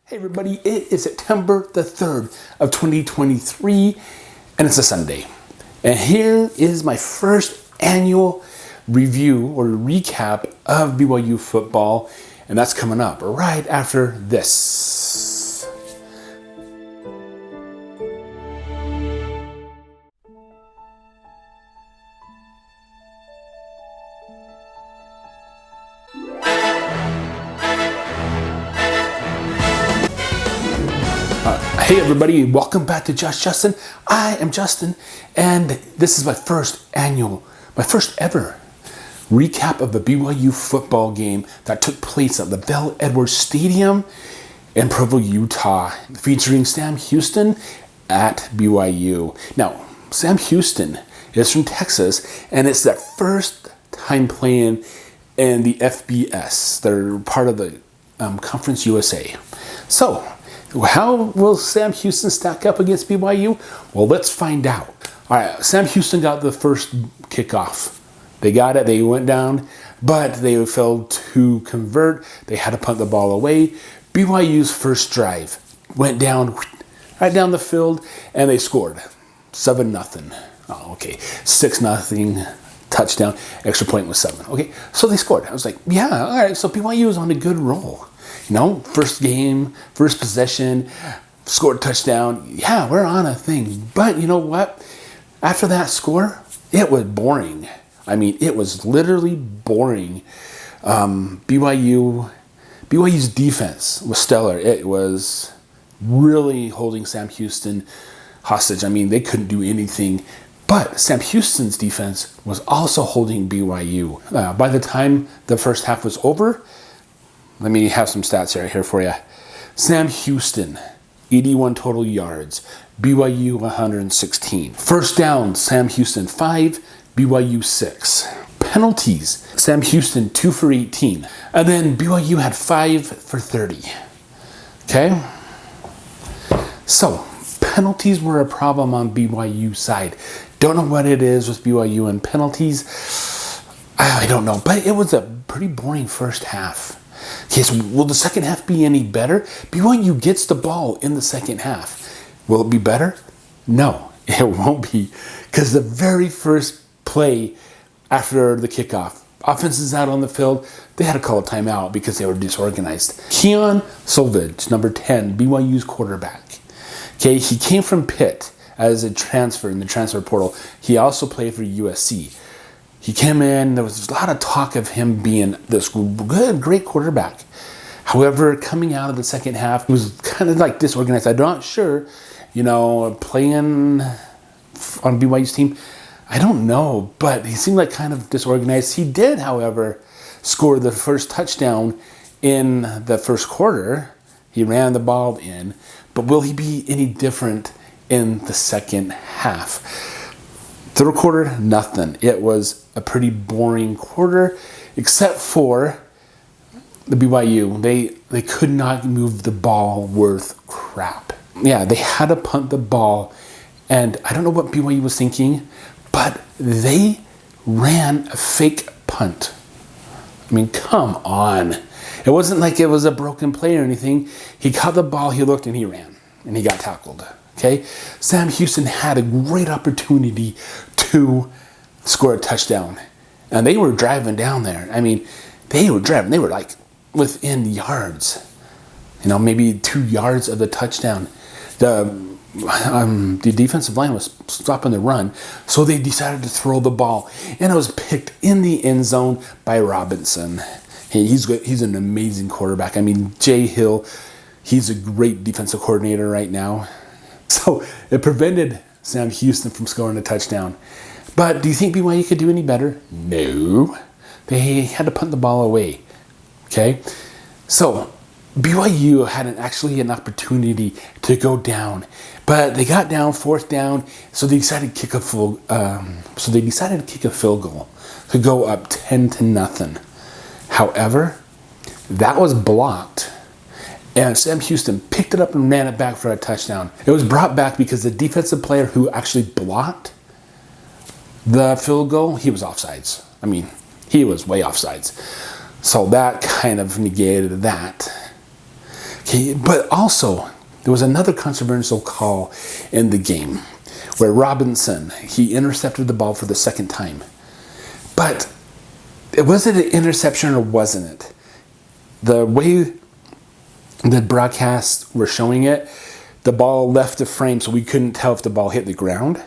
Hey everybody, it is September the 3rd of 2023 and it's a Sunday. And here is my first annual review or recap of BYU football, and that's coming up right after this. Hey everybody, welcome back to Just Justin. I am Justin, and this is my first ever recap of the BYU football game that took place at the Bell Edwards Stadium in Provo, Utah, featuring Sam Houston at BYU. Now, Sam Houston is from Texas, and it's their first time playing in the FBS. They're part of the Conference USA. So, how will Sam Houston stack up against BYU? Well, let's find out. All right, Sam Houston got the first kickoff. They got it, they went down, but they failed to convert. They had to punt the ball away. BYU's first drive went down, right down the field, and they scored. 7-0. Oh, okay. 6-0 touchdown. Extra point was 7. Okay, so they scored. I was like, yeah, all right, so BYU is on a good roll. You know, first game, first possession, scored a touchdown. Yeah, we're on a thing. But you know what? After that score, it was boring. I mean, it was literally boring. BYU's defense was stellar. It was really holding Sam Houston hostage. I mean, they couldn't do anything. But Sam Houston's defense was also holding BYU. By the time the first half was over, let me have some stats right here for you. Sam Houston, 81 total yards. BYU, 116. First down, Sam Houston, 5. BYU, 6. Penalties, Sam Houston, 2 for 18. And then BYU had 5 for 30. Okay? So, penalties were a problem on BYU side. Don't know what it is with BYU and penalties. I don't know. But it was a pretty boring first half. Okay, so will the second half be any better? BYU gets the ball in the second half. Will it be better? No, it won't be. Because the very first play after the kickoff, offense is out on the field, they had to call a timeout because they were disorganized. Keon Solvage, number 10, BYU's quarterback. Okay, he came from Pitt as a transfer in the transfer portal. He also played for USC. He came in, there was a lot of talk of him being this great quarterback. However, coming out of the second half, he was kind of like disorganized. I'm not sure, playing on BYU's team, I don't know, but he seemed like kind of disorganized. He did, however, score the first touchdown in the first quarter. He ran the ball in, but will he be any different in the second half? Third quarter, nothing. It was a pretty boring quarter, except for the BYU. They could not move the ball worth crap. Yeah, they had to punt the ball, and I don't know what BYU was thinking, but they ran a fake punt. I mean, come on. It wasn't like it was a broken play or anything. He caught the ball, he looked, and he ran, and he got tackled. Okay, Sam Houston had a great opportunity to score a touchdown, and they were driving down there. I mean, they were driving. They were like within yards, maybe 2 yards of the touchdown. The defensive line was stopping the run, so they decided to throw the ball, and it was picked in the end zone by Robinson. Hey, he's good. He's an amazing quarterback. I mean, Jay Hill, he's a great defensive coordinator right now. So it prevented Sam Houston from scoring a touchdown. But do you think BYU could do any better? No. They had to punt the ball away. Okay? So BYU had actually an opportunity to go down. But they got down, fourth down, so they decided to kick a field goal to go up 10-0. However, that was blocked. And Sam Houston picked it up and ran it back for a touchdown. It was brought back because the defensive player who actually blocked the field goal, he was offsides. I mean, he was way offsides. So that kind of negated that. Okay, but also there was another controversial call in the game where Robinson, he intercepted the ball for the second time. But was it an interception or wasn't it? The way the broadcasts were showing it, the ball left the frame, so we couldn't tell if the ball hit the ground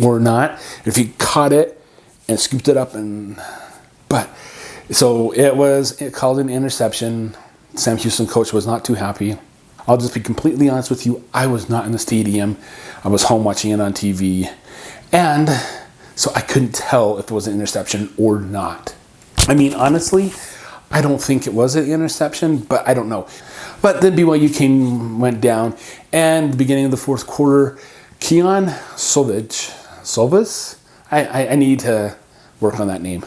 or not. If he caught it and scooped it up, so it called an interception. Sam Houston coach was not too happy. I'll just be completely honest with you. I was not in the stadium. I was home watching it on TV. And so I couldn't tell if it was an interception or not. I mean, honestly, I don't think it was an interception, but I don't know. But then BYU went down, and the beginning of the fourth quarter, Keon Solvis, I need to work on that name.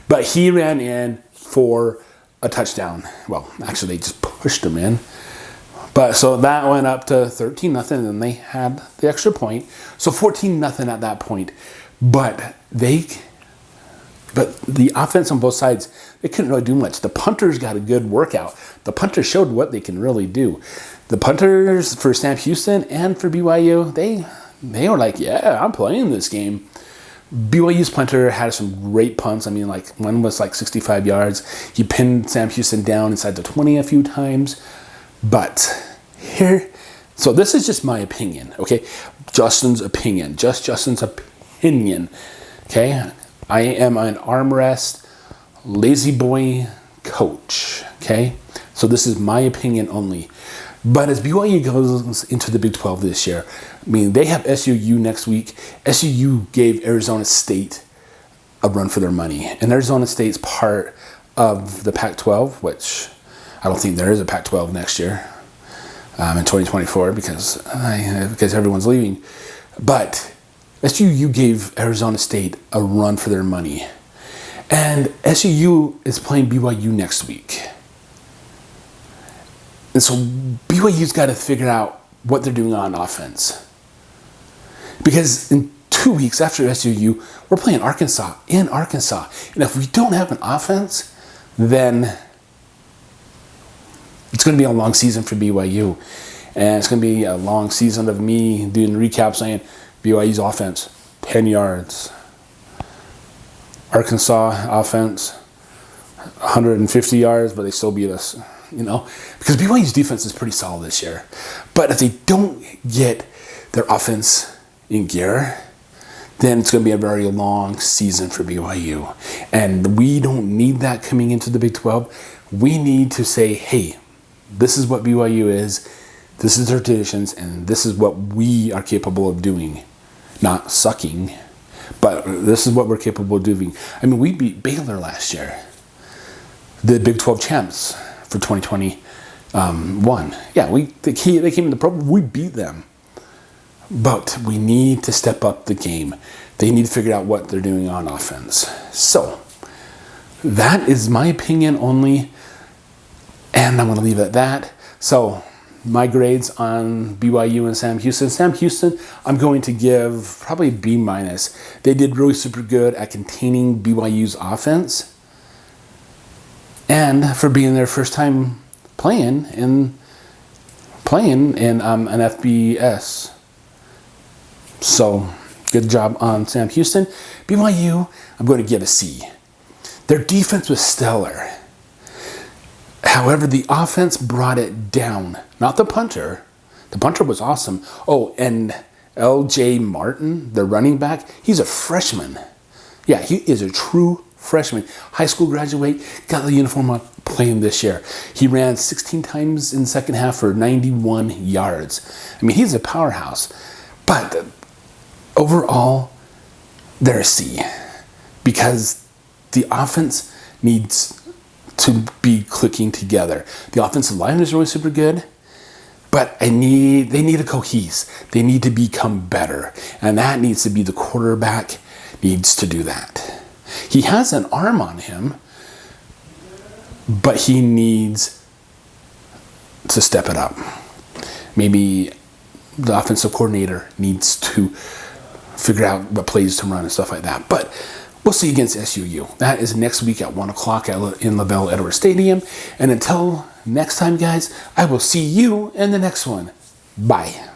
But he ran in for a touchdown. Well, actually, they just pushed him in. But so that went up to 13-0, and they had the extra point. So 14-0 at that point. But the offense on both sides, they couldn't really do much. The punters got a good workout. The punters showed what they can really do. The punters for Sam Houston and for BYU, they were like, yeah, I'm playing this game. BYU's punter had some great punts. I mean, like one was like 65 yards. He pinned Sam Houston down inside the 20 a few times. But so this is just my opinion, okay? Justin's opinion, Justin's opinion, okay? I am an arm rest, lazy boy coach, okay? So this is my opinion only. But as BYU goes into the Big 12 this year, I mean, they have SUU next week. SUU gave Arizona State a run for their money. And Arizona State's part of the Pac-12, which I don't think there is a Pac-12 next year in 2024 because everyone's leaving. But SUU gave Arizona State a run for their money. And SUU is playing BYU next week. And so BYU's got to figure out what they're doing on offense. Because in 2 weeks after SUU, we're playing Arkansas in Arkansas. And if we don't have an offense, then it's going to be a long season for BYU. And it's going to be a long season of me doing recaps saying BYU's offense, 10 yards. Arkansas offense, 150 yards, but they still beat us, you know. Because BYU's defense is pretty solid this year. But if they don't get their offense in gear, then it's going to be a very long season for BYU. And we don't need that coming into the Big 12. We need to say, hey, this is what BYU is, this is their traditions, and this is what we are capable of doing. Not sucking, but this is what we're capable of doing. I mean, we beat Baylor last year, the Big 12 champs for 2021. Yeah, they came in the program, we beat them. But we need to step up the game. They need to figure out what they're doing on offense. So, that is my opinion only, and I'm going to leave it at that. So, my grades on BYU and Sam Houston. Sam Houston, I'm going to give probably B-. They did really super good at containing BYU's offense, and for being their first time playing in an FBS. So, good job on Sam Houston. BYU, I'm going to give a C. Their defense was stellar. However, the offense brought it down. Not the punter. The punter was awesome. Oh, and L.J. Martin, the running back, he's a freshman. Yeah, he is a true freshman. High school graduate, got the uniform on, playing this year. He ran 16 times in the second half for 91 yards. I mean, he's a powerhouse. But overall, they're a C. Because the offense needs to be clicking together. The offensive line is really super good, but they need a cohese. They need to become better. And that needs to be the quarterback needs to do that. He has an arm on him, but he needs to step it up. Maybe the offensive coordinator needs to figure out what plays to run and stuff like that. But we'll see you against SUU. That is next week at 1 o'clock in LaBelle Edwards Stadium. And until next time, guys, I will see you in the next one. Bye.